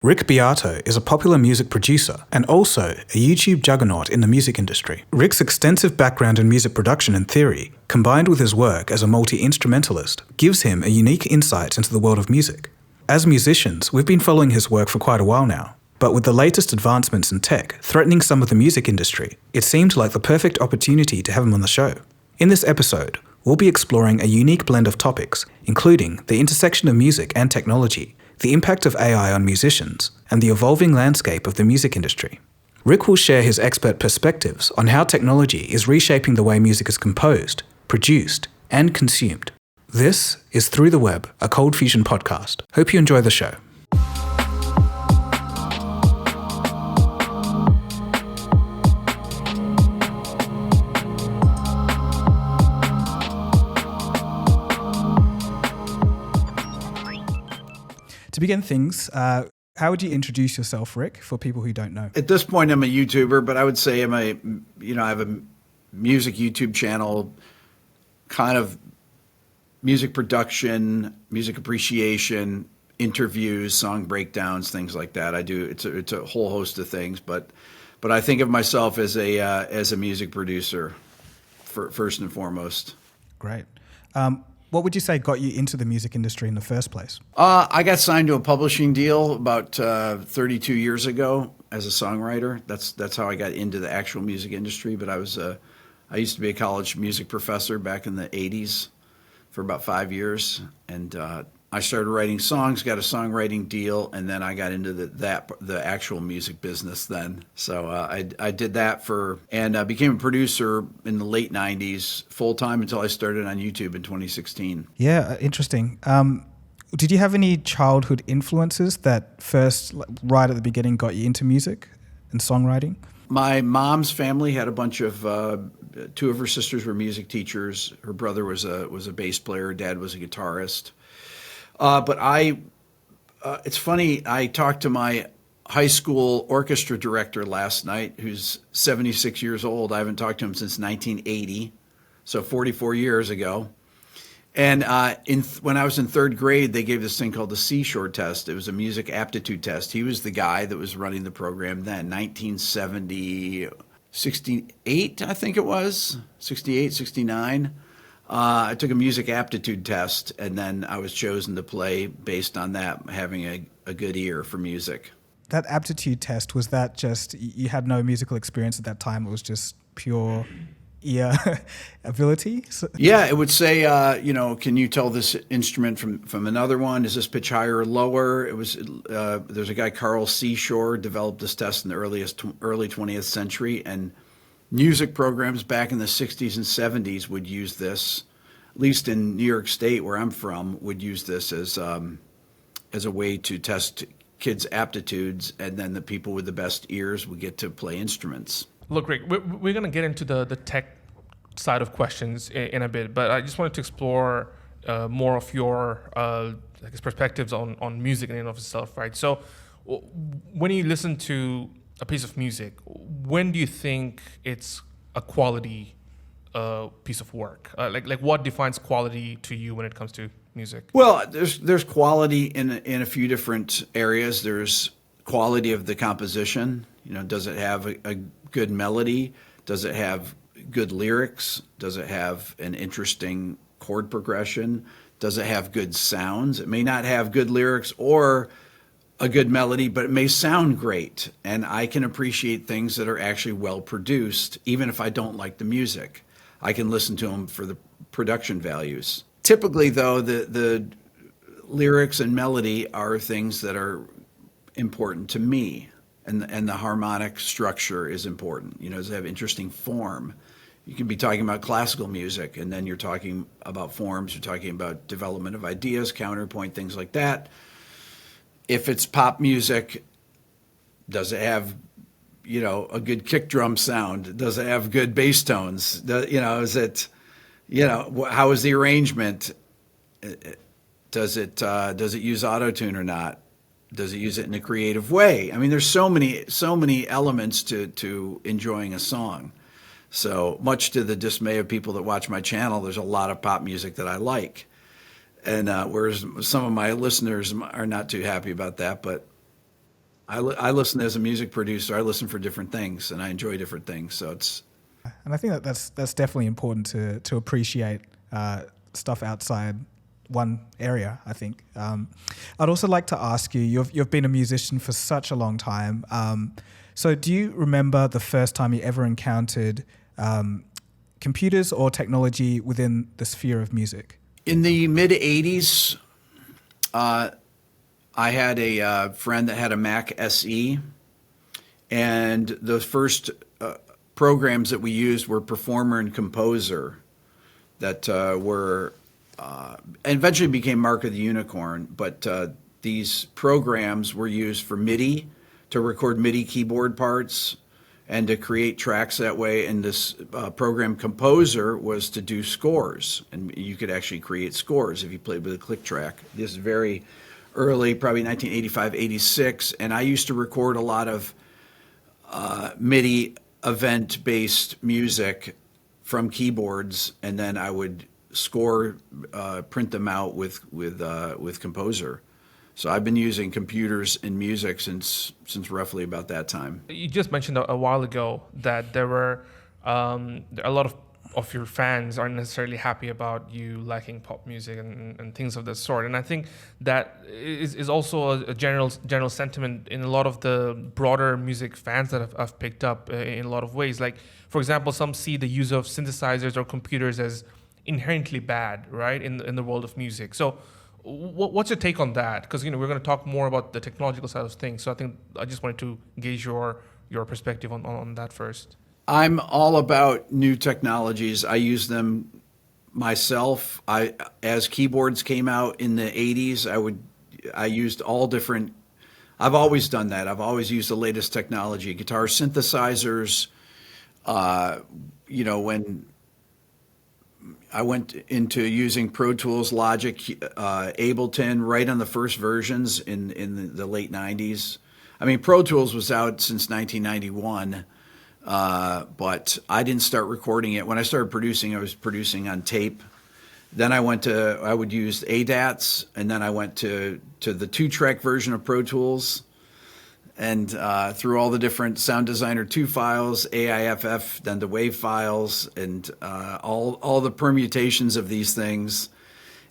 Rick Beato is a popular music producer and also a YouTube juggernaut in the music industry. Rick's extensive background in music production and theory, combined with his work as a multi-instrumentalist, gives him a unique insight into the world of music. As musicians, we've been following his work for quite a while now, but with the latest advancements in tech threatening some of the music industry, it seemed like the perfect opportunity to have him on the show. In this episode, we'll be exploring a unique blend of topics, including the intersection of music and technology, the impact of AI on musicians, and the evolving landscape of the music industry. Rick will share his expert perspectives on how technology is reshaping the way music is composed, produced, and consumed. This is Through the Web, a Cold Fusion podcast. Hope you enjoy the show. To begin things, how would you introduce yourself, Rick, for people who don't know? At this point, I'm a YouTuber, but I would say I have a music YouTube channel, kind of music production, music appreciation, interviews, song breakdowns, things like that. It's a whole host of things, but I think of myself as a music producer, first and foremost. Great. What would you say got you into the music industry in the first place? I got signed to a publishing deal about 32 years ago as a songwriter. That's how I got into the actual music industry. But I used to be a college music professor back in the 80s for about 5 years, and I started writing songs, got a songwriting deal, and then I got into the actual music business then. So I did that and became a producer in the late 90s, full-time until I started on YouTube in 2016. Yeah, interesting. Did you have any childhood influences that first, right at the beginning, got you into music and songwriting? My mom's family had a bunch of, two of her sisters were music teachers. Her brother was a bass player. Dad was a guitarist. But it's funny, I talked to my high school orchestra director last night, who's 76 years old. I haven't talked to him since 1980, so 44 years ago. And when I was in third grade, they gave this thing called the Seashore test. It was a music aptitude test. He was the guy that was running the program then, 1970, 68, I think it was, 68, 69. I took a music aptitude test, and then I was chosen to play based on that, having a good ear for music. That aptitude test, was that just, you had no musical experience at that time, it was just pure ear ability? Yeah, it would say, can you tell this instrument from another one? Is this pitch higher or lower? It was, there's a guy, Carl Seashore, developed this test in the early 20th century, and music programs back in the 60s and 70s would use this, at least in New York State, where I'm from, would use this as a way to test kids' aptitudes, and then the people with the best ears would get to play instruments. Look, Rick, we're going to get into the tech side of questions in a bit, but I just wanted to explore more of your perspectives on music in and of itself, right? So when you listen to a piece of music, when do you think it's a quality piece of work? Like what defines quality to you when it comes to music? Well, there's quality in a few different areas. There's quality of the composition. Does it have a good melody? Does it have good lyrics? Does it have an interesting chord progression? Does it have good sounds? It may not have good lyrics or a good melody, but it may sound great. And I can appreciate things that are actually well produced, even if I don't like the music. I can listen to them for the production values. Typically, though, the lyrics and melody are things that are important to me, and the harmonic structure is important. Does it have interesting form? You can be talking about classical music, and then you're talking about forms. You're talking about development of ideas, counterpoint, things like that. If it's pop music, does it have, a good kick drum sound? Does it have good bass tones? Is it, how is the arrangement? Does it use auto-tune or not? Does it use it in a creative way? I mean, there's so many elements to enjoying a song. So much to the dismay of people that watch my channel, there's a lot of pop music that I like. And whereas some of my listeners are not too happy about that, but I listen as a music producer. I listen for different things, and I enjoy different things. So it's And I think that's definitely important to appreciate stuff outside one area. I think. I'd also like to ask you. You've been a musician for such a long time. So do you remember the first time you ever encountered computers or technology within the sphere of music? in the mid '80s. I had a friend that had a Mac SE, and the first programs that we used were Performer and Composer that were and eventually became Mark of the Unicorn. But these programs were used for MIDI to record MIDI keyboard parts and to create tracks that way. And this program Composer was to do scores, and you could actually create scores if you played with a click track. This is very early, probably 1985, 86, and I used to record a lot of MIDI event-based music from keyboards, and then I would score, print them out with Composer. So I've been using computers in music since roughly about that time. You just mentioned a while ago that there were a lot of your fans aren't necessarily happy about you liking pop music and things of that sort. And I think that is also a general sentiment in a lot of the broader music fans that I've picked up in a lot of ways. Like, for example, some see the use of synthesizers or computers as inherently bad, right, in the world of music. So what's your take on that? Because we're going to talk more about the technological side of things. So I think I just wanted to gauge your perspective on that first. I'm all about new technologies. I use them myself. As keyboards came out in the 80s, I used all different. I've always done that. I've always used the latest technology, guitar synthesizers. When I went into using Pro Tools, Logic, Ableton right on the first versions in the late 90s. I mean, Pro Tools was out since 1991. But I didn't start recording it. When I started producing, I was producing on tape. Then I would use ADATs, and then I went to the 2-track version of Pro Tools, and through all the different Sound Designer 2 files, AIFF, then the WAV files, and all the permutations of these things,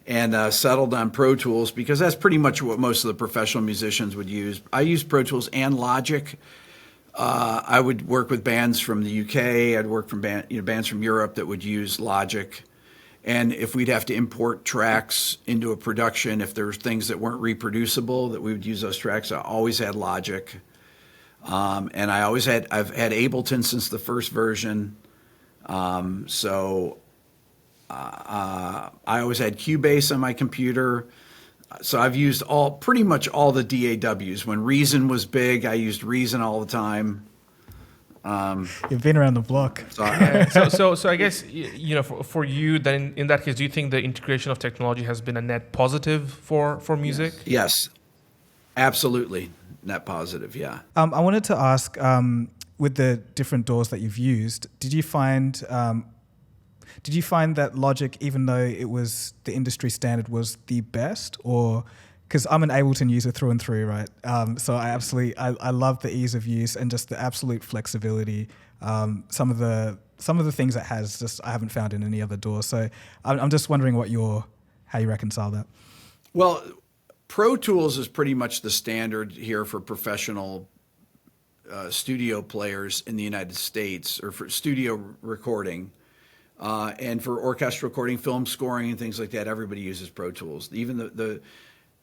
and settled on Pro Tools because that's pretty much what most of the professional musicians would use. I used Pro Tools and Logic. I would work with bands from the UK. I'd work from bands from Europe that would use Logic. And if we'd have to import tracks into a production, if there's things that weren't reproducible, that we would use those tracks, I always had Logic. And I've had Ableton since the first version. So I always had Cubase on my computer. So I've used pretty much all the DAWs. When Reason was big, I used Reason all the time. You've been around the block. So I guess for you, then in that case, do you think the integration of technology has been a net positive for music? Yes, absolutely, net positive. Yeah. I wanted to ask, with the different DAWs that you've used, did you find that Logic, even though it was the industry standard, was the best? Or because I'm an Ableton user through and through, right? So I love the ease of use and just the absolute flexibility. Some of the things it has, just I haven't found in any other DAW. So I'm just wondering how you reconcile that. Well, Pro Tools is pretty much the standard here for professional studio players in the United States, or for studio recording. And for orchestral recording, film scoring, and things like that, everybody uses Pro Tools. Even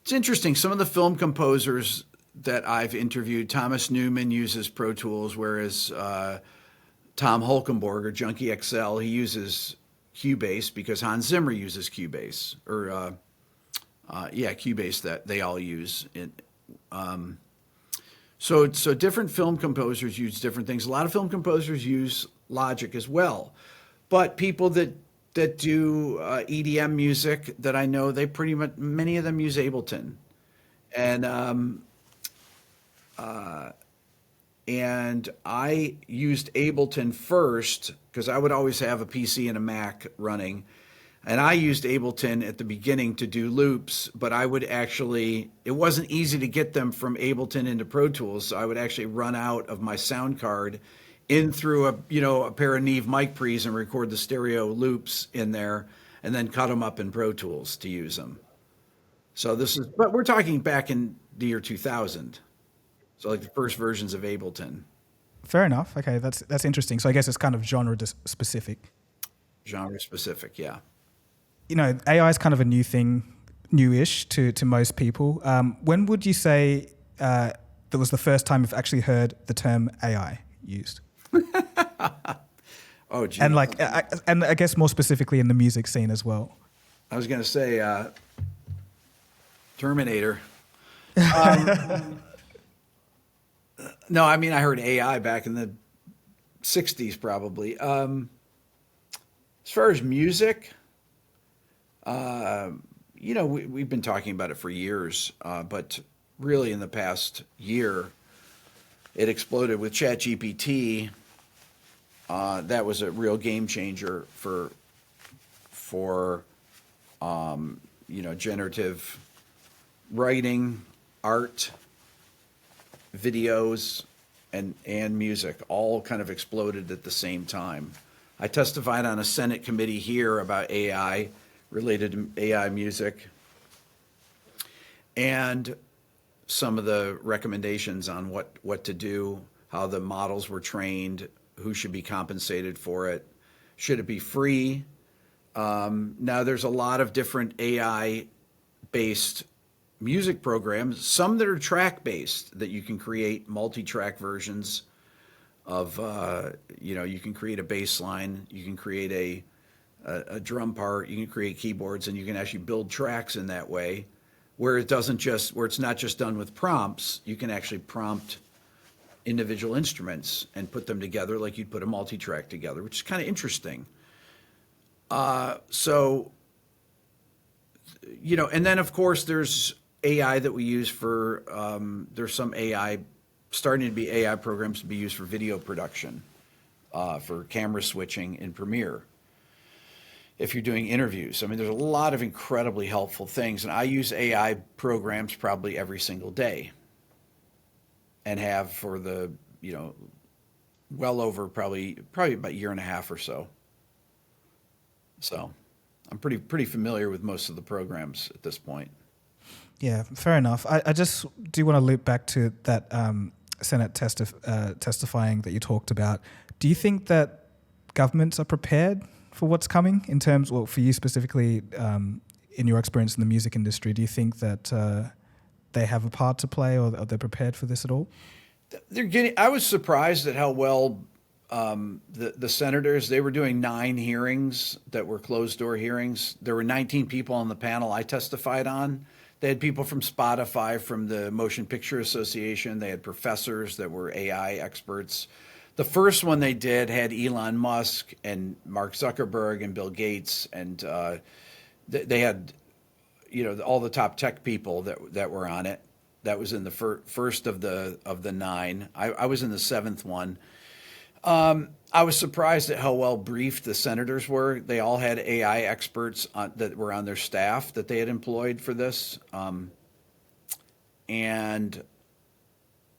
it's interesting. Some of the film composers that I've interviewed, Thomas Newman uses Pro Tools, whereas Tom Holkenborg or Junkie XL, he uses Cubase because Hans Zimmer uses Cubase, or Cubase that they all use. So different film composers use different things. A lot of film composers use Logic as well. But people that do EDM music that I know, many of them use Ableton, and I used Ableton first because I would always have a PC and a Mac running. And I used Ableton at the beginning to do loops, but I would actually, it wasn't easy to get them from Ableton into Pro Tools. So I would actually run out of my sound card in through a pair of Neve mic pre's and record the stereo loops in there and then cut them up in Pro Tools to use them. So but we're talking back in the year 2000. So like the first versions of Ableton. Fair enough. Okay, that's interesting. So I guess it's kind of genre specific. Genre specific, yeah. AI is kind of a new thing, newish to most people. When would you say that was the first time you've actually heard the term AI used? Oh, geez. And and I guess more specifically in the music scene as well. I was going to say Terminator. No, I mean, I heard AI back in the 60s probably. As far as music, we've been talking about it for years, but really in the past year, it exploded with ChatGPT. That was a real game changer for generative writing, art, videos, and music all kind of exploded at the same time. I testified on a Senate committee here about AI, related to AI music, and some of the recommendations on what to do, how the models were trained, who should be compensated for it, should it be free? Now there's a lot of different AI-based music programs, some that are track-based, that you can create multi-track versions of, you can create a bass line, you can create a drum part, you can create keyboards, and you can actually build tracks in that way, where it's not just done with prompts. You can actually prompt individual instruments and put them together like you'd put a multi-track together, which is kind of interesting. And then of course there's AI that we use for, there's some AI, starting to be AI programs to be used for video production, for camera switching in Premiere. If you're doing interviews, I mean, there's a lot of incredibly helpful things, and I use AI programs probably every single day, and have for the, well over probably about a year and a half or so. So I'm pretty familiar with most of the programs at this point. Yeah, fair enough. I just do want to loop back to that Senate testifying that you talked about. Do you think that governments are prepared for what's coming in terms, well, for you specifically, in your experience in the music industry, do you think that they have a part to play, or are they prepared for this at all? I was surprised at how well the senators, they were doing 9 hearings that were closed door hearings. There were 19 people on the panel I testified on. They had people from Spotify, from the Motion Picture Association. They had professors that were AI experts. The first one they did had Elon Musk and Mark Zuckerberg and Bill Gates, and they had, all the top tech people that were on it. That was in the first of the 9. I was in the 7th one. I was surprised at how well briefed the senators were. They all had AI experts that were on their staff that they had employed for this. And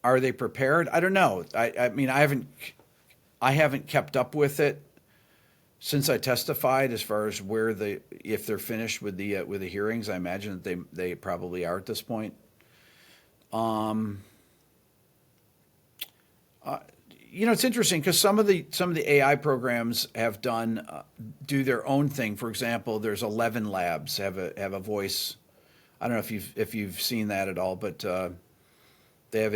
are they prepared? I don't know. I mean, I haven't kept up with it since I testified, as far as if they're finished with the hearings. I imagine that they probably are at this point. It's interesting because some of the AI programs have do their own thing. For example, there's 11 Labs have a voice. I don't know if you've seen that at all, but they have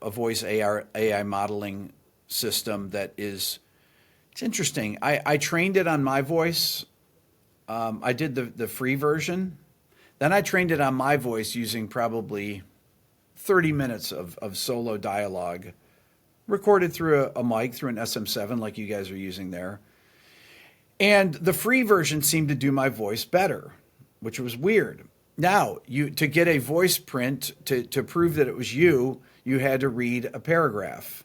a voice AI modeling system that it's interesting. I trained it on my voice. I did the free version. Then I trained it on my voice using probably 30 minutes of solo dialogue, recorded through a mic, through an SM7 like you guys are using there. And the free version seemed to do my voice better, which was weird. Now, to get a voice print to prove that it was you had to read a paragraph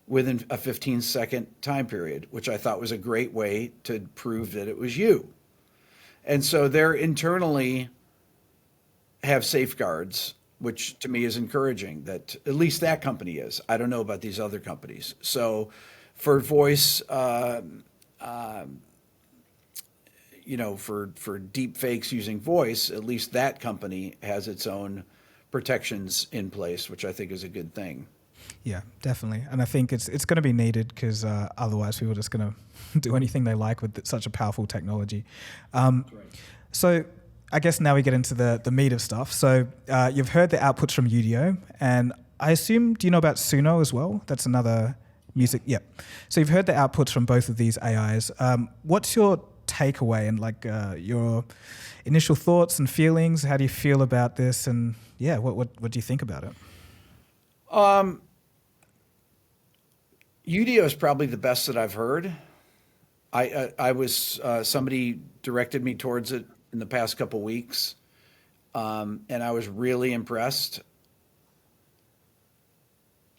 within a 15-second time period, which I thought was a great way to prove that it was you. And so they're internally have safeguards, which to me is encouraging that at least that company is. I don't know about these other companies. So for voice, for deep fakes using voice, at least that company has its own protections in place, which I think is a good thing. Yeah, definitely. And I think it's going to be needed because otherwise people are just going to do anything they like with such a powerful technology. Right. So I guess now we get into the meat of stuff. So you've heard the outputs from Udio, and I assume, do you know about Suno as well? That's another music. Yeah. So you've heard the outputs from both of these AIs. What's your takeaway and your initial thoughts and feelings? How do you feel about this? And yeah, what do you think about it? Udio is probably the best that I've heard. I was somebody directed me towards it in the past couple weeks, and I was really impressed.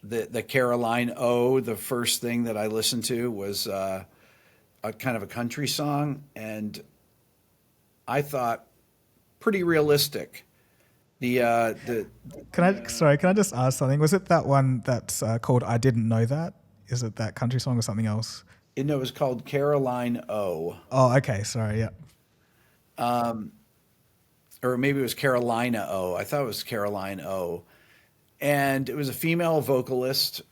The Caroline O, the first thing that I listened to was a kind of a country song, and I thought pretty realistic. Can I just ask something? Was it that one that's called "I Didn't Know That"? Is it that country song or something else? It was called Caroline O. Oh, okay. Sorry. Yeah. Or maybe it was Carolina O. I thought it was Caroline O. And it was a female vocalist.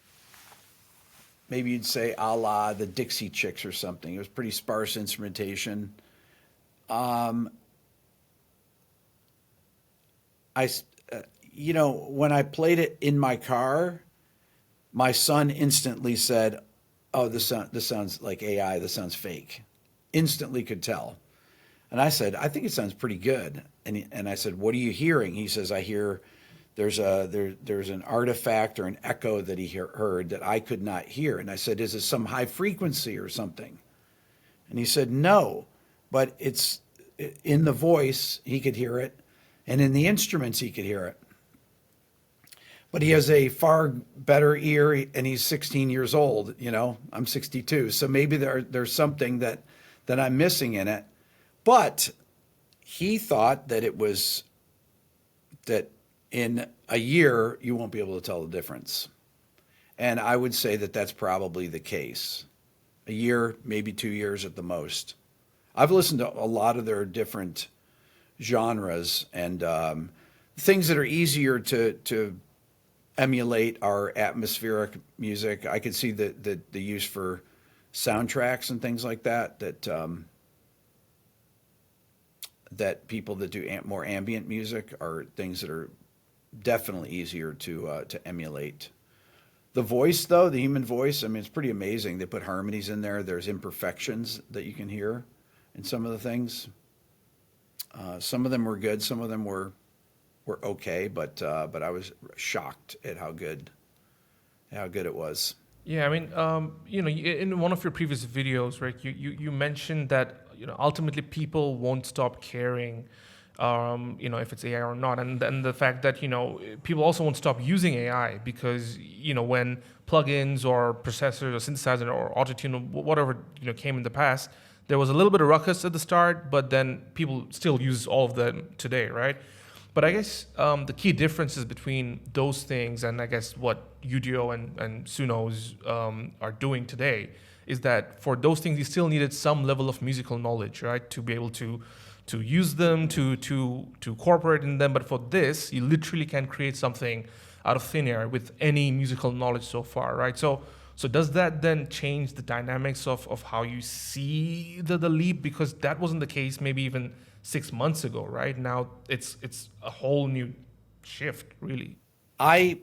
Maybe you'd say a la the Dixie Chicks or something. It was pretty sparse instrumentation. When I played it in my car, my son instantly said, "Oh, this sounds like AI. This sounds fake." Instantly could tell. And I said, "I think it sounds pretty good." And I said, "What are you hearing?" He says, "I hear there's an artifact or an echo that he heard that I could not hear." And I said, "Is it some high frequency or something?" And he said, "No, but it's in the voice he could hear it, and in the instruments he could hear it." But he has a far better ear, and he's 16 years old. I'm 62, so maybe there's something that I'm missing in it. But he thought that it was that in a year you won't be able to tell the difference, and I would say that that's probably the case. A year, maybe 2 years at the most. I've listened to a lot of their different genres, and things that are easier to emulate are atmospheric music. I could see the use for soundtracks and things like that people that do more ambient music are things that are definitely easier to emulate. The voice, though, the human voice, I mean, it's pretty amazing. They put harmonies in there. There's imperfections that you can hear in some of the things. Some of them were good. Some of them were okay, but I was shocked at how good it was. Yeah, I mean, in one of your previous videos, Rick, you mentioned that ultimately people won't stop caring, if it's AI or not, and the fact that people also won't stop using AI because when plugins or processors or synthesizer or autotune or whatever came in the past, there was a little bit of ruckus at the start, but then people still use all of them today, right? But I guess the key differences between those things and I guess what Udio and Suno's are doing today is that for those things you still needed some level of musical knowledge, right, to be able to use them, to incorporate in them. But for this, you literally can create something out of thin air with any musical knowledge so far, right? So does that then change the dynamics of how you see the leap? Because that wasn't the case maybe even 6 months ago, right? Now it's a whole new shift, really. I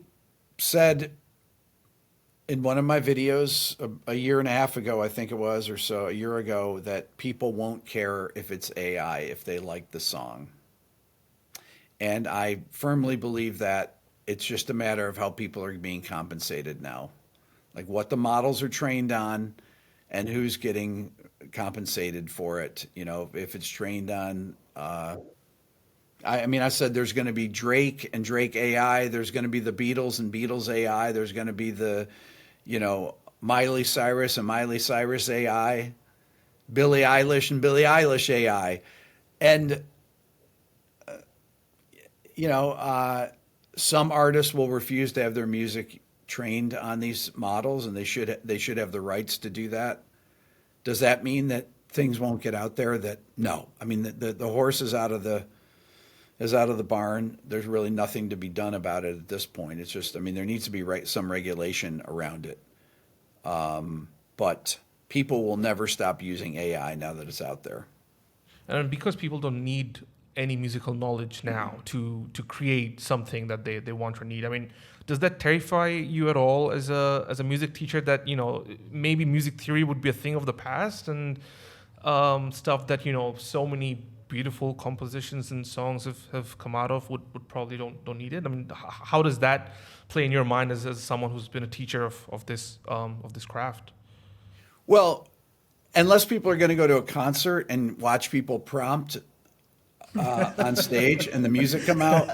said in one of my videos a year and a half ago, I think it was, or so, a year ago, that people won't care if it's AI if they like the song. And I firmly believe that it's just a matter of how people are being compensated now. Like what the models are trained on and who's getting compensated for it. If it's trained on, I said there's going to be Drake and Drake AI. There's going to be the Beatles and Beatles AI. There's going to be the, Miley Cyrus and Miley Cyrus AI, Billie Eilish and Billie Eilish AI. And some artists will refuse to have their music trained on these models, and they should have the rights to do that. Does that mean that things won't get out there? That no. I mean, the horse is out of the barn. There's really nothing to be done about it at this point. It's just, I mean, there needs to be some regulation around it. But people will never stop using AI now that it's out there. And because people don't need any musical knowledge now to create something that they want or need. I mean, does that terrify you at all as a music teacher, that maybe music theory would be a thing of the past, and stuff that so many beautiful compositions and songs have come out of would probably don't need it? I mean, how does that play in your mind as someone who's been a teacher of this craft? Well, unless people are going to go to a concert and watch people prompt on stage and the music come out,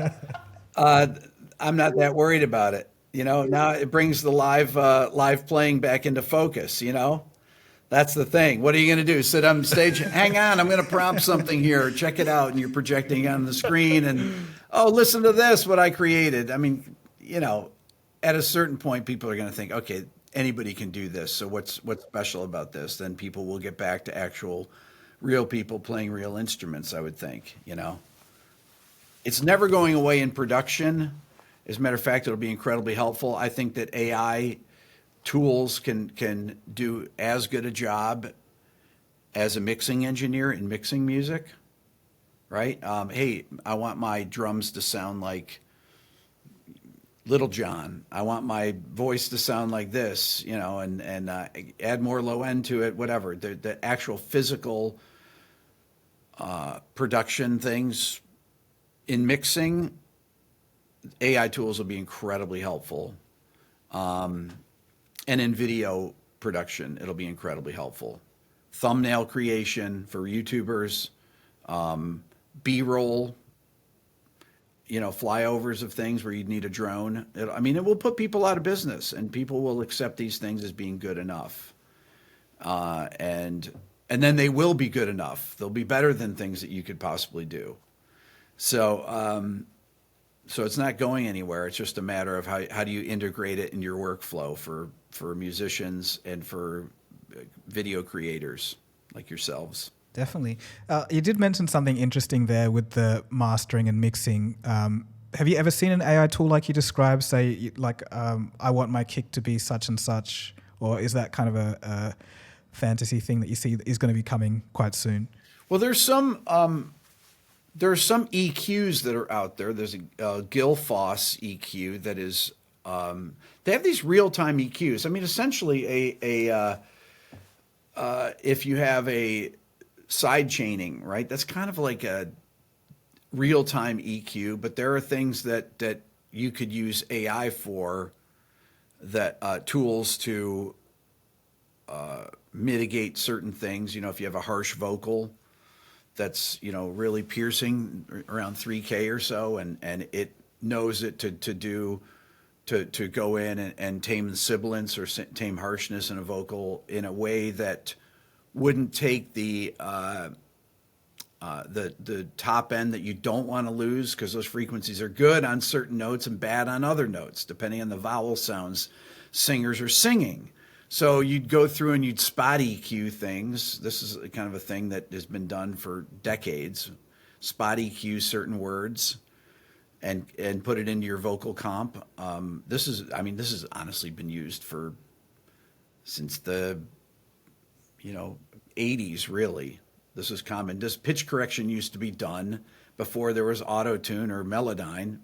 I'm not that worried about it. Now it brings the live playing back into focus. That's the thing. What are you going to do? Sit on stage? Hang on, I'm going to prompt something here. Check it out, and you're projecting on the screen. And listen to this, what I created. I mean, at a certain point, people are going to think, okay, anybody can do this. So what's special about this? Then people will get back to actual real people playing real instruments, I would think. It's never going away in production. As a matter of fact, it'll be incredibly helpful. I think that AI tools can do as good a job as a mixing engineer in mixing music, right? Hey, I want my drums to sound like Little John. I want my voice to sound like this, and add more low end to it, whatever. The actual physical production things in mixing, AI tools will be incredibly helpful. And in video production, it'll be incredibly helpful. Thumbnail creation for YouTubers, B-roll, flyovers of things where you'd need a drone. It will put people out of business, and people will accept these things as being good enough. And then they will be good enough. They'll be better than things that you could possibly do. So it's not going anywhere. It's just a matter of how do you integrate it in your workflow for musicians and for video creators like yourselves. Definitely. You did mention something interesting there with the mastering and mixing. Have you ever seen an AI tool like you described, say, like, I want my kick to be such and such, or is that kind of a fantasy thing that you see is going to be coming quite soon? Well, there are some EQs that are out there. There's a Gil-Foss EQ that is, they have these real-time EQs. I mean, essentially if you have a side chaining, right? That's kind of like a real-time EQ, but there are things that you could use AI for, that tools to mitigate certain things. If you have a harsh vocal that's really piercing around 3K or so, and it knows it to go in and tame the sibilance or tame harshness in a vocal in a way that wouldn't take the top end that you don't want to lose, because those frequencies are good on certain notes and bad on other notes, depending on the vowel sounds singers are singing. So you'd go through and you'd spot EQ things. This is kind of a thing that has been done for decades. Spot EQ certain words and put it into your vocal comp. This has honestly been used since the 80s, really. This is common. This pitch correction used to be done before there was auto-tune or Melodyne.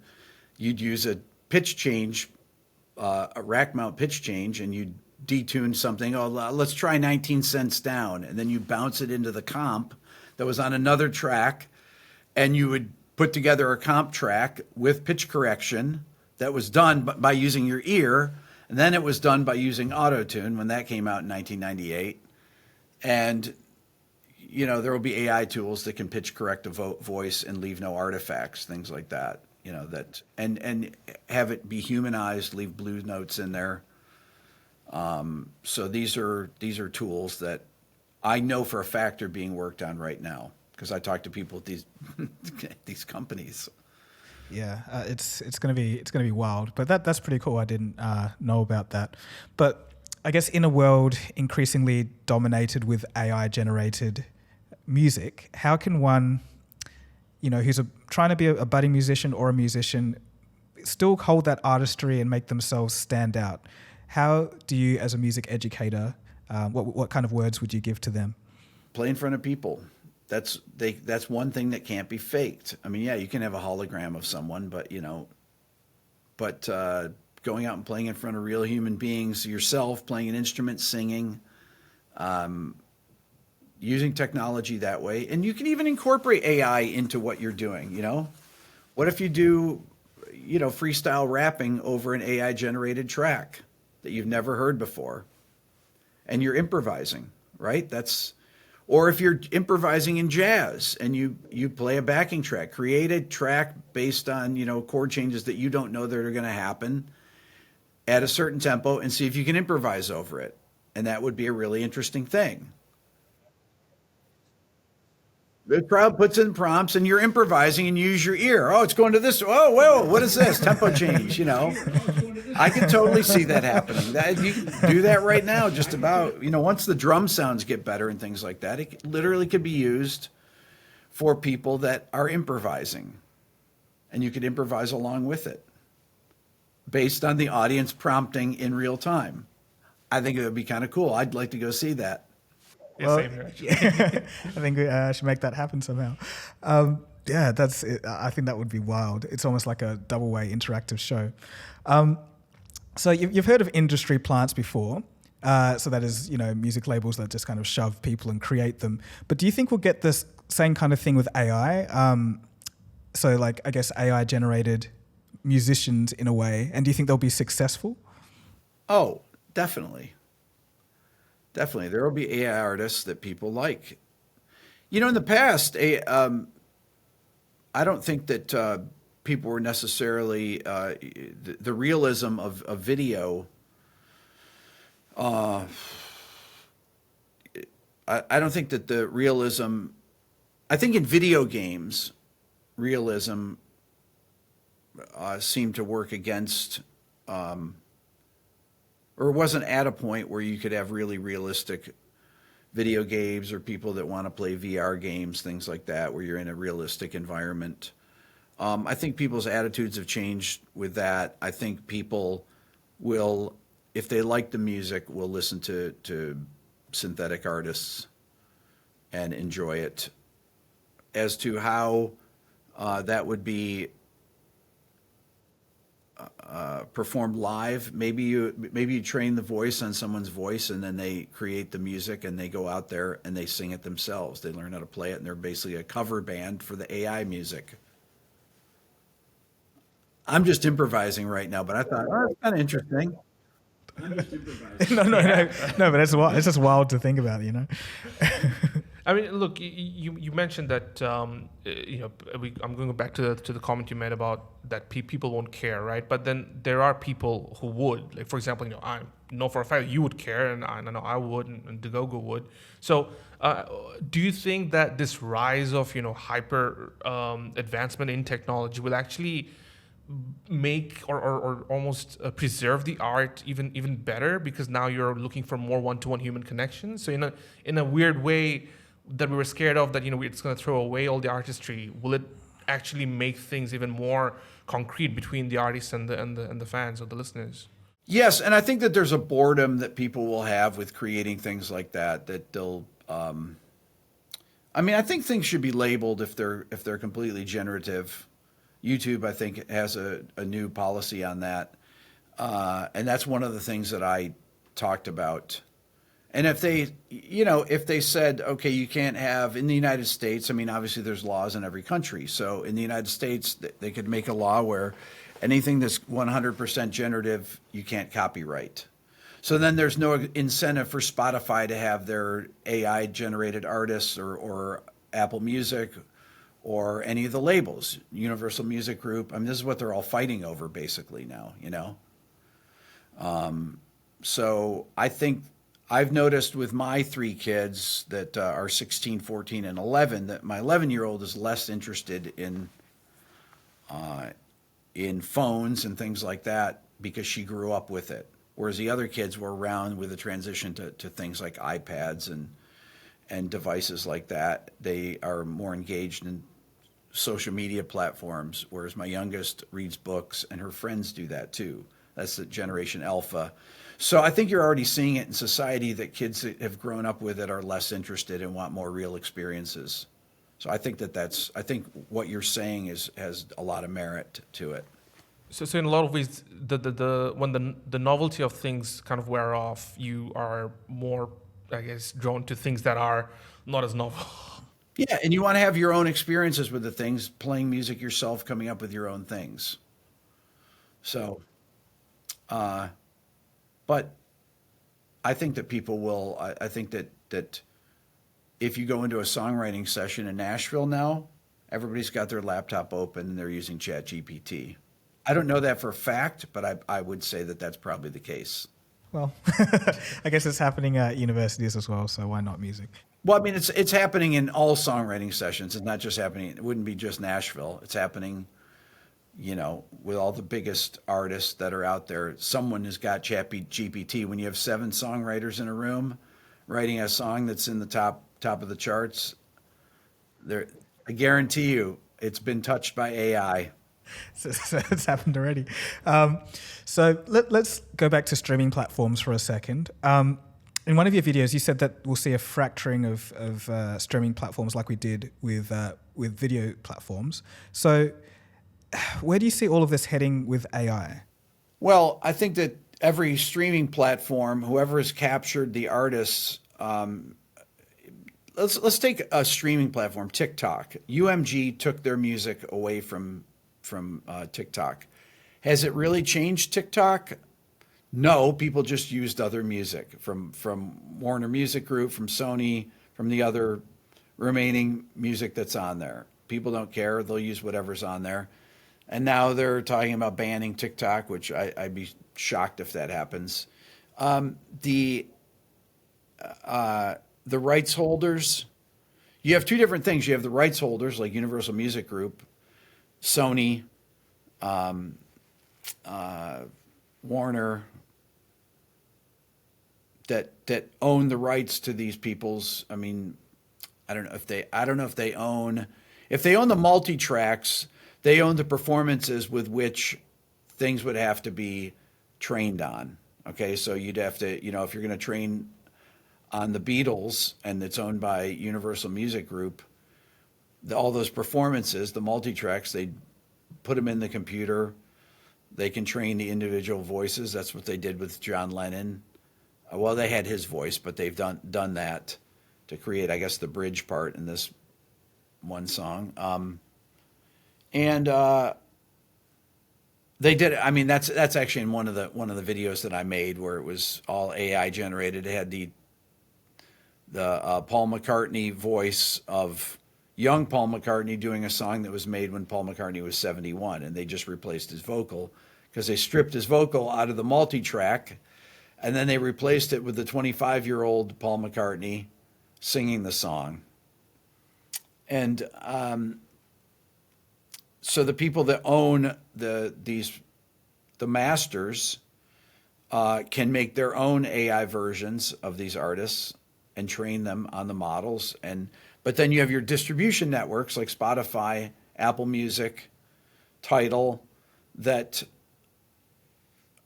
You'd use a pitch change, a rack mount pitch change, and you'd detune something. Let's try 19 cents down. And then you bounce it into the comp that was on another track, and you would put together a comp track with pitch correction that was done by using your ear. And then it was done by using auto-tune when that came out in 1998. And there will be AI tools that can pitch correct a voice and leave no artifacts, things like that. And have it be humanized, leave blue notes in there. So these are tools that I know for a fact are being worked on right now. because I talk to people at these these companies. Yeah, it's gonna be wild, but that's pretty cool. I didn't know about that. But I guess in a world increasingly dominated with AI generated music, how can one, who's trying to be a budding musician or a musician, still hold that artistry and make themselves stand out? How do you, as a music educator, what kind of words would you give to them? Play in front of people. That's one thing that can't be faked. I mean, yeah, you can have a hologram of someone, but going out and playing in front of real human beings, yourself playing an instrument, singing, using technology that way, and you can even incorporate AI into what you're doing. What if you do, freestyle rapping over an AI generated track that you've never heard before, and you're improvising, right? Or if you're improvising in jazz and you play a backing track, create a track based on, chord changes that you don't know that are going to happen at a certain tempo and see if you can improvise over it. And that would be a really interesting thing. The crowd puts in prompts and you're improvising and you use your ear. Oh, it's going to this. Oh, whoa, what is this? Tempo change, I can totally see that happening. You can do that right now, just about. Once the drum sounds get better and things like that, it literally could be used for people that are improvising. And you could improvise along with it based on the audience prompting in real time. I think it would be kind of cool. I'd like to go see that. Yeah, same here, actually. I think I should make that happen somehow. That's it. I think that would be wild. It's almost like a double-way interactive show. So you've heard of industry plants before. So that is, music labels that just kind of shove people and create them. But do you think we'll get this same kind of thing with AI? So I guess AI generated musicians in a way. And do you think they'll be successful? Oh, definitely. Definitely. There will be AI artists that people like. In the past, I don't think that people were necessarily, the realism of video. I don't think that the realism, I think in video games, realism seemed to work against, or wasn't at a point where you could have really realistic video games or people that want to play VR games, things like that, where you're in a realistic environment. I think people's attitudes have changed with that. I think people will, if they like the music, will listen to synthetic artists and enjoy it. As to how that would be performed live, maybe you train the voice on someone's voice and then they create the music and they go out there and they sing it themselves. They learn how to play it and they're basically a cover band for the AI music. I'm just improvising right now, but I thought, that's kind of interesting. I'm just improvising. No, but it's just wild to think about, I mean, look, you mentioned that I'm going back to the comment you made about that people won't care, right? But then there are people who would. Like, for example, I know for a fact you would care, and I know I would, and DeGogo would. So, do you think that this rise of hyper advancement in technology will actually make or almost preserve the art even better, because now you're looking for more one-to-one human connection? So in a weird way that we were scared of, that it's going to throw away all the artistry, will it actually make things even more concrete between the artists and the fans or the listeners? Yes, and I think that there's a boredom that people will have with creating things like that they'll I think things should be labeled if they're completely generative. YouTube, I think, has a new policy on that. And that's one of the things that I talked about. And if they said, okay, you can't have, in the United States, obviously there's laws in every country. So in the United States, they could make a law where anything that's 100% generative, you can't copyright. So then there's no incentive for Spotify to have their AI generated artists or Apple Music or any of the labels, Universal Music Group. This is what they're all fighting over basically now, So I think I've noticed with my three kids that are 16, 14, and 11 that my 11-year-old is less interested in phones and things like that because she grew up with it. Whereas the other kids were around with the transition to things like iPads and devices like that. They are more engaged in social media platforms, whereas my youngest reads books and her friends do that too. That's the Generation Alpha. So I think you're already seeing it in society that kids that have grown up with it are less interested and want more real experiences. So I think I think what you're saying has a lot of merit to it. So in a lot of ways, when the novelty of things kind of wear off, you are more, I guess, drawn to things that are not as novel. Yeah, and you want to have your own experiences with the things, playing music yourself, coming up with your own things. So, but I think that people will. I think that if you go into a songwriting session in Nashville now, everybody's got their laptop open and they're using ChatGPT. I don't know that for a fact, but I would say that that's probably the case. Well, I guess it's happening at universities as well, so why not music? Well, I mean, it's happening in all songwriting sessions. It's not just happening. It wouldn't be just Nashville. It's happening, with all the biggest artists that are out there. Someone has got ChatGPT. When you have 7 songwriters in a room writing a song that's in the top of the charts, I guarantee you, it's been touched by AI. So it's happened already. So let's go back to streaming platforms for a second. In one of your videos, you said that we'll see a fracturing of streaming platforms like we did with video platforms. So where do you see all of this heading with AI? Well, I think that every streaming platform, whoever has captured the artists, let's take a streaming platform, TikTok. UMG took their music away from TikTok. Has it really changed TikTok? No, people just used other music from Warner Music Group, from Sony, from the other remaining music that's on there. People don't care. They'll use whatever's on there. And now they're talking about banning TikTok, which I'd be shocked if that happens. The rights holders, you have two different things. You have the rights holders like Universal Music Group, Sony, Warner, that own the rights to these people's. I mean, I don't know if they own the multi-tracks. They own the performances with which things would have to be trained on. Okay, so you'd have to, if you're going to train on the Beatles and it's owned by Universal Music Group, all those performances, the multi-tracks, they put them in the computer. They can train the individual voices. That's what they did with John Lennon. Well, they had his voice, but they've done that to create, I guess, the bridge part in this one song. And they did. I mean, that's actually in one of the videos that I made where it was all AI generated. It had the Paul McCartney voice of young Paul McCartney doing a song that was made when Paul McCartney was 71, and they just replaced his vocal because they stripped his vocal out of the multi-track, and then they replaced it with the 25-year-old Paul McCartney singing the song. And so the people that own the masters can make their own AI versions of these artists and train them on the models. But then you have your distribution networks like Spotify, Apple Music, Tidal, that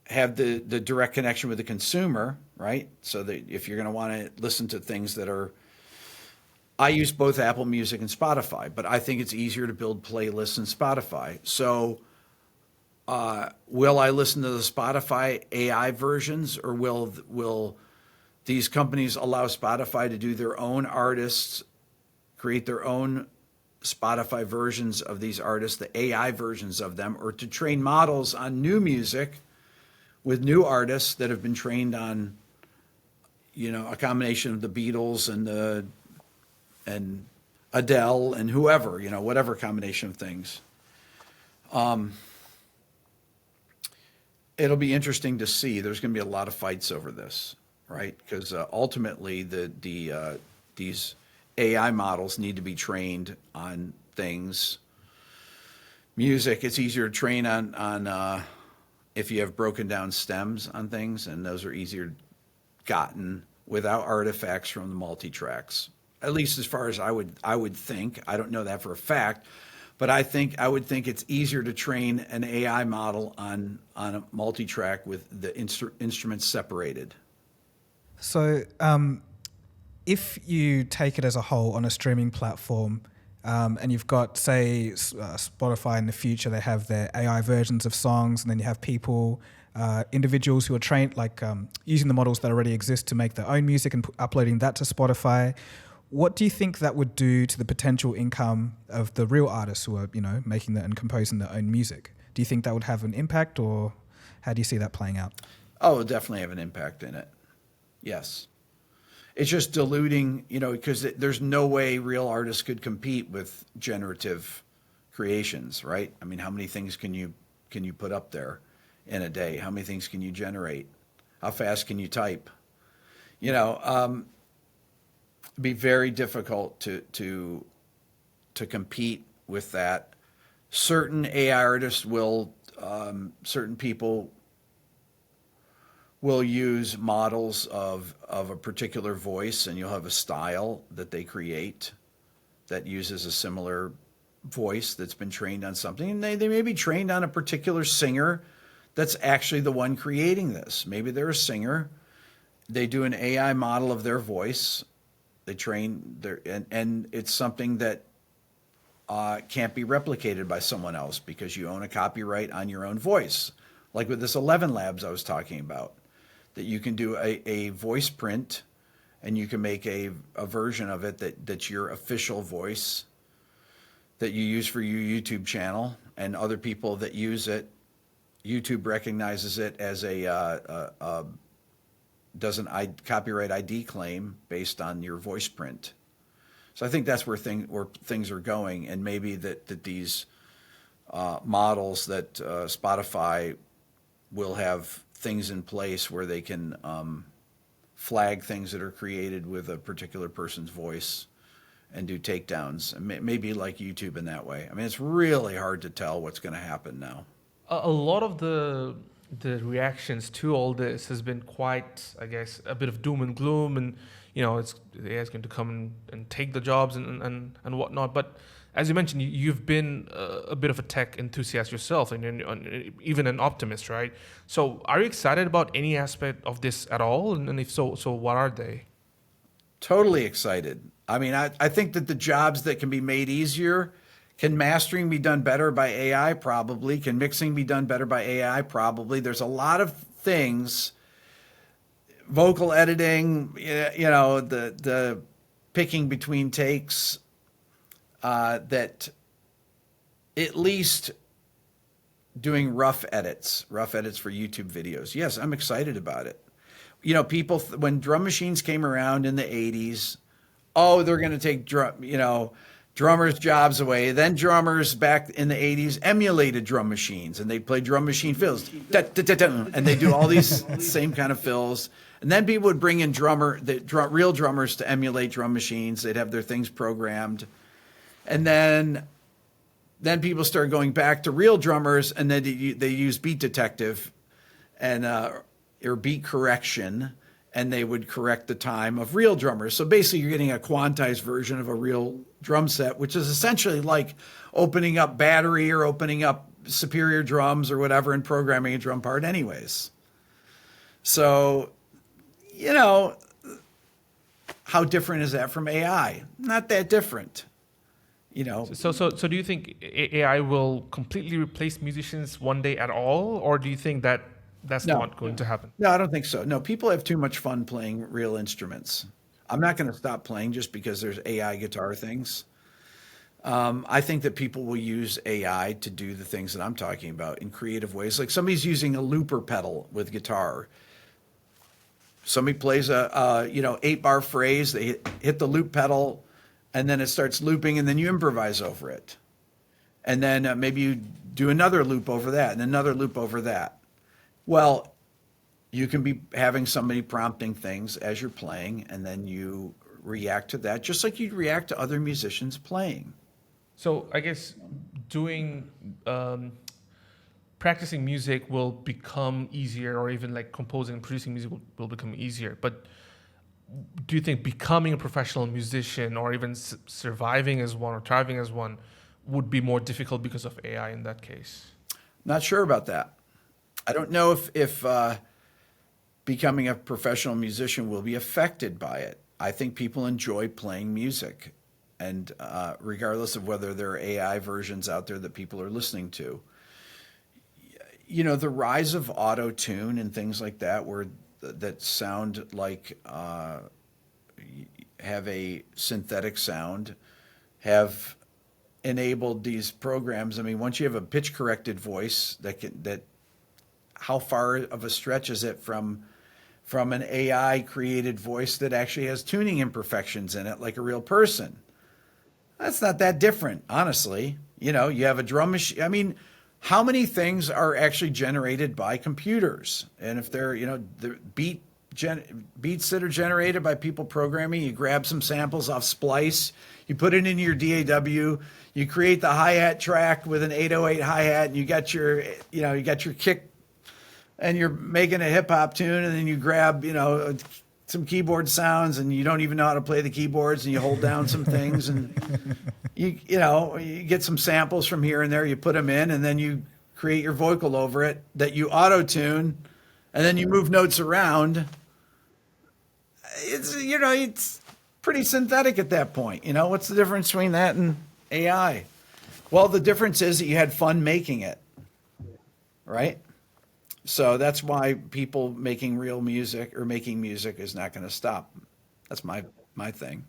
have the direct connection with the consumer, right? So that if you're going to want to listen to things that are, I use both Apple Music and Spotify, but I think it's easier to build playlists in Spotify. So will I listen to the Spotify AI versions, or will these companies allow Spotify to do their own artists, create their own Spotify versions of these artists, the AI versions of them, or to train models on new music with new artists that have been trained on, a combination of the Beatles and Adele and whoever, whatever combination of things. It'll be interesting to see. There's going to be a lot of fights over this. right? Because ultimately, these AI models need to be trained on things. Music, it's easier to train on if you have broken down stems on things, and those are easier gotten without artifacts from the multi-tracks. At least as far as I would think. I don't know that for a fact, but I would think it's easier to train an AI model on a multi-track with the instruments separated. So, if you take it as a whole on a streaming platform, and you've got, say, Spotify in the future, they have their AI versions of songs, and then you have people, individuals who are trained, like using the models that already exist to make their own music and uploading that to Spotify. What do you think that would do to the potential income of the real artists who are, making and composing their own music? Do you think that would have an impact, or how do you see that playing out? Oh, it'll definitely have an impact in it. Yes. It's just diluting, because there's no way real artists could compete with generative creations, right? I mean, how many things can you put up there in a day? How many things can you generate? How fast can you type? It'd be very difficult to compete with that. Certain AI artists certain people will use models of a particular voice, and you'll have a style that they create that uses a similar voice that's been trained on something. And they may be trained on a particular singer that's actually the one creating this. Maybe they're a singer. They do an AI model of their voice. They train and it's something that can't be replicated by someone else because you own a copyright on your own voice. Like with this 11 Labs I was talking about, that you can do a voice print, and you can make a version of it that's your official voice that you use for your YouTube channel, and other people that use it, YouTube recognizes it as does an copyright ID claim based on your voice print. So I think that's where things are going, and maybe that these models that Spotify will have things in place where they can flag things that are created with a particular person's voice and do takedowns. Maybe like YouTube in that way. I mean, it's really hard to tell what's going to happen now. A lot of the reactions to all this has been quite, I guess, a bit of doom and gloom, and the AI is going to come and take the jobs and whatnot. But as you mentioned, you've been a bit of a tech enthusiast yourself, and even an optimist, right? So are you excited about any aspect of this at all? And if so, what are they? Totally excited. I mean, I think that the jobs that can be made easier, can mastering be done better by AI? Probably. Can mixing be done better by AI? Probably. There's a lot of things, vocal editing, the picking between takes, that at least doing rough edits for YouTube videos. Yes, I'm excited about it. People, when drum machines came around in the 80s, they're going to take drummers' jobs away. Then drummers back in the 80s emulated drum machines, and they play drum machine fills. And they do all these same kind of fills. And then people would bring in real drummers to emulate drum machines. They'd have their things programmed. And then people started going back to real drummers, and then they use beat detective or beat correction, and they would correct the time of real drummers. So basically you're getting a quantized version of a real drum set, which is essentially like opening up Battery or opening up Superior Drums or whatever and programming a drum part anyways. So, how different is that from AI? Not that different. So do you think AI will completely replace musicians one day at all, or do you think that's not going to happen? No, I don't think so. No, people have too much fun playing real instruments. I'm not going to stop playing just because there's AI guitar things. I think that people will use AI to do the things that I'm talking about in creative ways. Like somebody's using a looper pedal with guitar. Somebody plays a 8-bar phrase. They hit the loop pedal, and then it starts looping, and then you improvise over it. And then maybe you do another loop over that and another loop over that. Well, You can be having somebody prompting things as you're playing, and then you react to that, just like you'd react to other musicians playing. So I guess doing practicing music will become easier, or even like composing and producing music will become easier. But do you think becoming a professional musician, or even surviving as one or thriving as one, would be more difficult because of AI in that case? Not sure about that. I don't know if becoming a professional musician will be affected by it. I think people enjoy playing music, and regardless of whether there are AI versions out there that people are listening to. You know, the rise of auto tune and things like that, where that sound like have a synthetic sound, have enabled these programs. I mean, once you have a pitch corrected voice, that how far of a stretch is it from an AI created voice that actually has tuning imperfections in it like a real person? That's not that different, honestly. You know, you have a drum machine. I mean, how many things are actually generated by computers? And if they're, the beats that are generated by people programming, you grab some samples off Splice, you put it into your DAW, you create the hi-hat track with an 808 hi-hat, and you got your kick, and you're making a hip hop tune, and then you grab, some keyboard sounds, and you don't even know how to play the keyboards, and you hold down some things, and you get some samples from here and there, you put them in, and then you create your vocal over it that you auto tune, and then you move notes around. It's pretty synthetic at that point. What's the difference between that and AI? Well, the difference is that you had fun making it, right? So that's why people making real music or making music is not going to stop. That's my thing.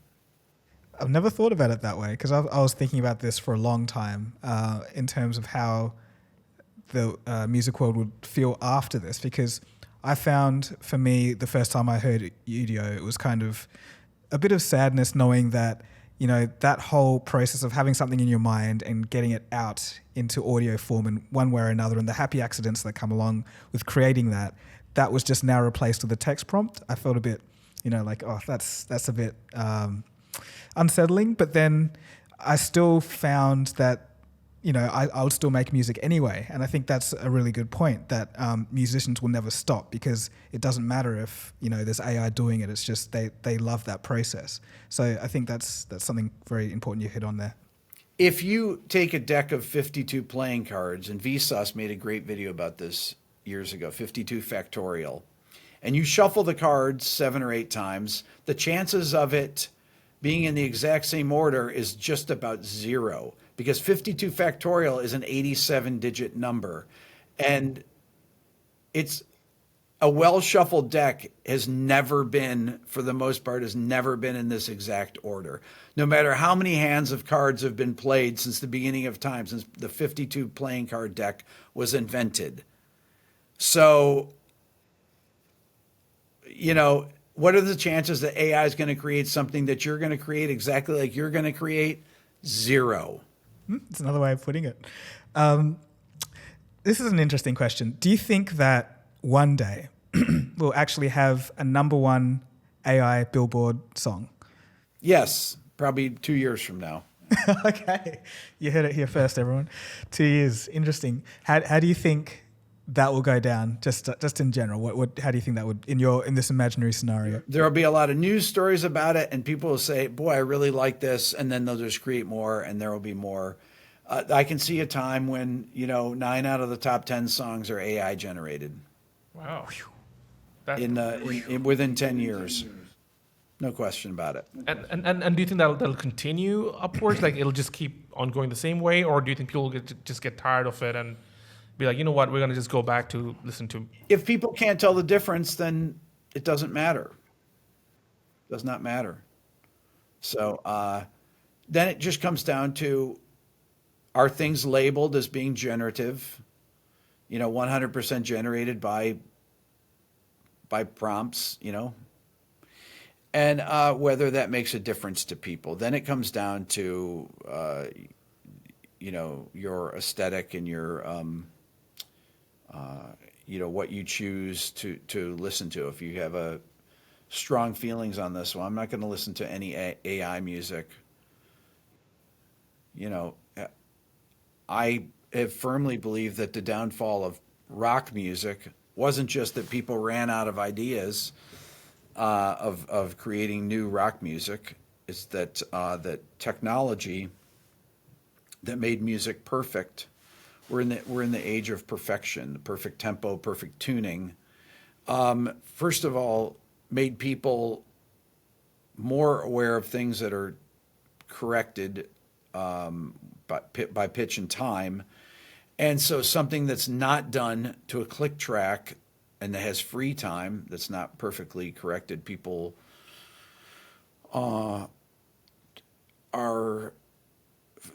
I've never thought about it that way, because I was thinking about this for a long time in terms of how the music world would feel after this, because I found, for me, the first time I heard Udio, it was kind of a bit of sadness knowing that, that whole process of having something in your mind and getting it out into audio form in one way or another, and the happy accidents that come along with creating that was just now replaced with a text prompt. I felt a bit, like, oh, that's a bit unsettling. But then I still found that, I would still make music anyway. And I think that's a really good point, that musicians will never stop, because it doesn't matter if, there's AI doing it. It's just they love that process. So I think that's something very important you hit on there. If you take a deck of 52 playing cards, and Vsauce made a great video about this years ago, 52 factorial, and you shuffle the cards 7 or 8 times, the chances of it being in the exact same order is just about 0, because 52 factorial is an 87-digit number. And it's a well-shuffled deck has never been, for the most part, has never been in this exact order. No matter how many hands of cards have been played since the beginning of time, since the 52 playing card deck was invented. So, what are the chances that AI is going to create something that you're going to create exactly like you're going to create? 0. It's another way of putting it. This is an interesting question. Do you think that one day we'll actually have a #1 AI Billboard song? Yes, probably 2 years from now. Okay, you heard it here first, everyone. 2 years, interesting. How do you think that will go down? Just in general, how do you think that would in this imaginary scenario? There'll be a lot of news stories about it, and people will say, "Boy, I really like this," and then they'll just create more, and there will be more. I can see a time when 9 out of the top 10 songs are AI generated. Wow. Within 10 years. No question about it. And do you think that'll continue upwards? Like it'll just keep on going the same way? Or do you think people will just get tired of it and be like, you know what, we're going to just go back to listen to... If people can't tell the difference, then it doesn't matter. It does not matter. So then it just comes down to, are things labeled as being generative? 100% generated by prompts, and whether that makes a difference to people. Then it comes down to, your aesthetic and your what you choose to listen to. If you have strong feelings on this one, I'm not going to listen to any AI music. I have firmly believed that the downfall of rock music wasn't just that people ran out of ideas of creating new rock music. It's that that technology that made music perfect. We're in the age of perfection, perfect tempo, perfect tuning. First of all, made people more aware of things that are corrected by pitch and time. And so something that's not done to a click track and that has free time, that's not perfectly corrected, people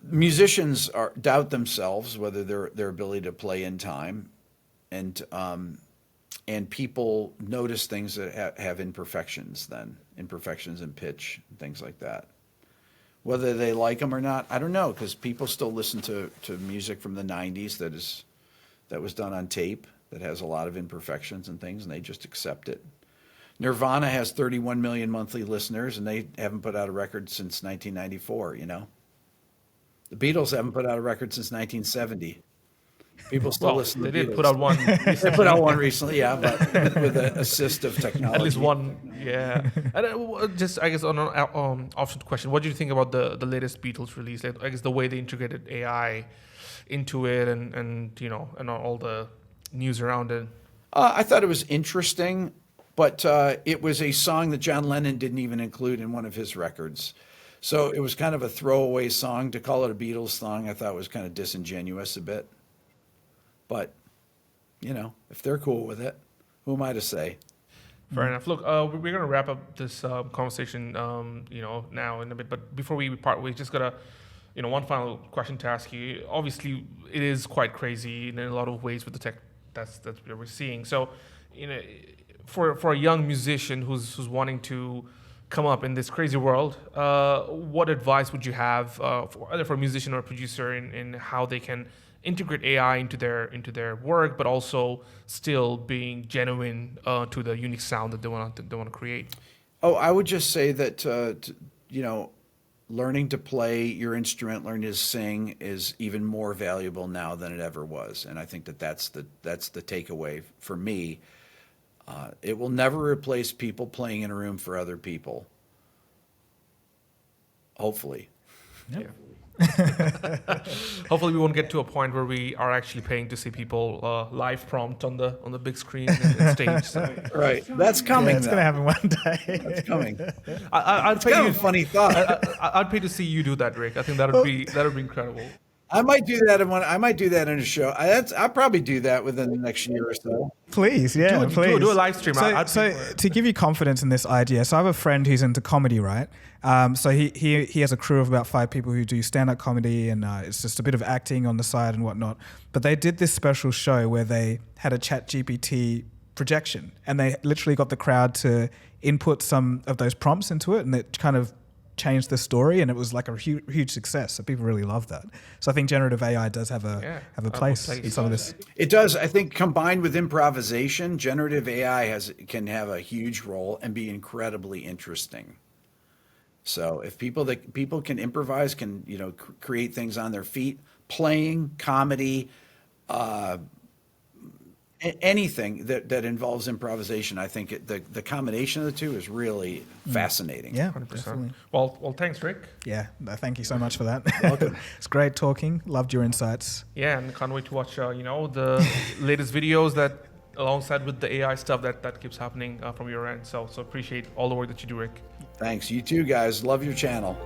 musicians doubt themselves, whether their ability to play in time, and people notice things that have imperfections in pitch, things like that. Whether they like them or not, I don't know, because people still listen to music from the 90s that was done on tape that has a lot of imperfections and things, and they just accept it. Nirvana has 31 million monthly listeners, and they haven't put out a record since 1994, The Beatles haven't put out a record since 1970. People still listen to the Beatles. They did put out one recently. They put out one recently, yeah, but with an assist of technology. At least one, yeah. And just, I guess, on an option question, what do you think about the latest Beatles release? Like, I guess the way they integrated AI into it and and all the news around it. I thought it was interesting, but it was a song that John Lennon didn't even include in one of his records. So it was kind of a throwaway song. To call it a Beatles song, I thought was kind of disingenuous a bit. But, if they're cool with it, who am I to say? Fair enough. Look, we're going to wrap up this conversation, now in a bit. But before we part, we just got to, one final question to ask you. Obviously, it is quite crazy in a lot of ways with the tech that's what we're seeing. So, for a young musician who's wanting to come up in this crazy world, what advice would you have either for a musician or a producer in how they can integrate AI into their work, but also still being genuine to the unique sound that they want to create? Oh, I would just say that learning to play your instrument, learning to sing is even more valuable now than it ever was, and I think that's the takeaway for me. It will never replace people playing in a room for other people. Hopefully. Yeah. Hopefully we won't get to a point where we are actually paying to see people live prompt on the big screen and stage. So. Right, that's coming. Yeah, it's going to happen one day. That's coming. I'd It's pay kind you. of a funny thought. I'd pay to see you do that, Rick. I think that'd be incredible. I might do that in a show. I'll probably do that within the next year or so. Please, yeah, please. Do a live stream. So to give you confidence in this idea, so I have a friend who's into comedy, right? So he has a crew of about 5 people who do stand-up comedy, and it's just a bit of acting on the side and whatnot. But they did this special show where they had a ChatGPT projection, and they literally got the crowd to input some of those prompts into it, and it kind of changed the story, and it was like a huge success. So people really love that. So I think generative AI does have a place in some of this. It does. I think combined with improvisation, generative AI can have a huge role and be incredibly interesting. So if people can improvise, can create things on their feet, playing, comedy, anything that involves improvisation, I think the combination of the two is really fascinating. Yeah, 100%. definitely. Well, thanks, Rick. Yeah, thank you so much for that. Welcome. It's great talking. Loved your insights. Yeah, and can't wait to watch the latest videos that alongside with the AI stuff that keeps happening from your end. So appreciate all the work that you do, Rick. Thanks. You too, guys. Love your channel.